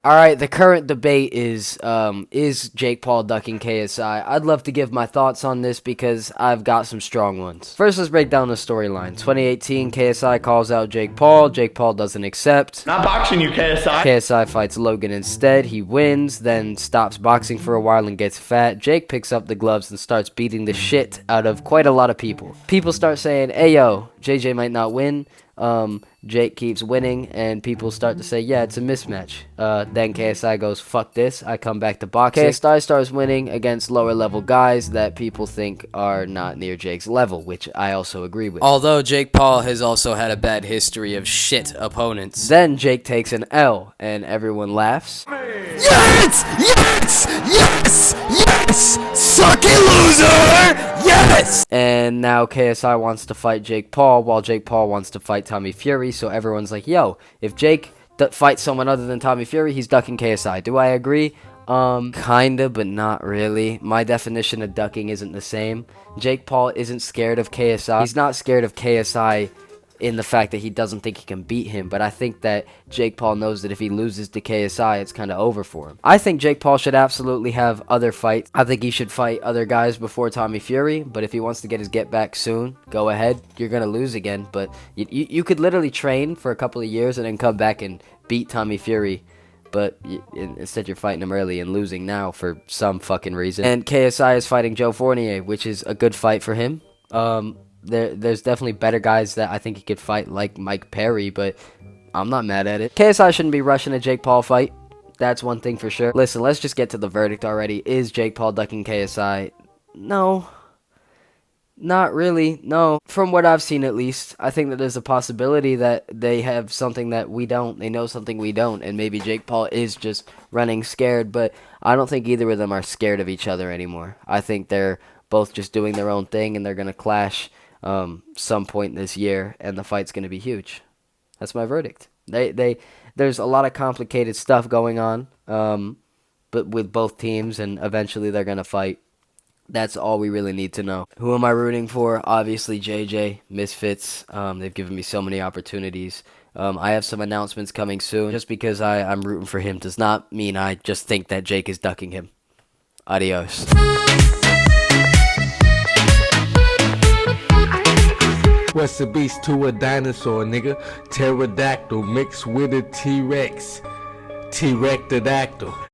All right, the current debate is Jake Paul ducking KSI? I'd love to give my thoughts on this because I've got some strong ones. First, let's break down the storyline. 2018, KSI calls out Jake Paul. Jake Paul doesn't accept. Not boxing you, KSI. KSI fights Logan instead. He wins, then stops boxing for a while and gets fat. Jake picks up the gloves and starts beating the shit out of quite a lot of people. People start saying, "Hey yo, JJ might not win." Jake keeps winning, and people start to say, yeah, it's a mismatch. Then KSI goes, fuck this, I come back to boxing. KSI starts winning against lower level guys that people think are not near Jake's level, which I also agree with. Although Jake Paul has also had a bad history of shit opponents. Then Jake takes an L, and everyone laughs. Yes! Yes! Yes! Yes! Suck it, loser! Yes! And now KSI wants to fight Jake Paul, while Jake Paul wants to fight Tommy Fury, so everyone's like, yo, if Jake fights someone other than Tommy Fury, he's ducking KSI. Do I agree? Kinda, but not really. My definition of ducking isn't the same. Jake Paul isn't scared of KSI. He's not scared of KSI in the fact that he doesn't think he can beat him, but I think that Jake Paul knows that if he loses to KSI, it's kind of over for him. I think Jake Paul should absolutely have other fights. I think he should fight other guys before Tommy Fury, but if he wants to get his get back soon, go ahead. You're going to lose again, but you could literally train for a couple of years and then come back and beat Tommy Fury, but instead you're fighting him early and losing now for some fucking reason. And KSI is fighting Joe Fournier, which is a good fight for him. There's definitely better guys that I think he could fight, like Mike Perry, but I'm not mad at it. KSI shouldn't be rushing a Jake Paul fight. That's one thing for sure. Listen, let's just get to the verdict already. Is Jake Paul ducking KSI? No. Not really, no. From what I've seen, at least, I think that there's a possibility that they have something that we don't. They know something we don't, and maybe Jake Paul is just running scared, but I don't think either of them are scared of each other anymore. I think they're both just doing their own thing, and they're going to clash some point this year, and the fight's going to be huge. That's my verdict. There's a lot of complicated stuff going on, but with both teams, and eventually they're going to fight. That's all we really need to know. Who am I rooting for? Obviously, JJ, Misfits. They've given me so many opportunities. I have some announcements coming soon. Just because I'm rooting for him does not mean I just think that Jake is ducking him. Adios. What's the beast to a dinosaur, nigga? Pterodactyl mixed with a T-Rex. T-Rectodactyl.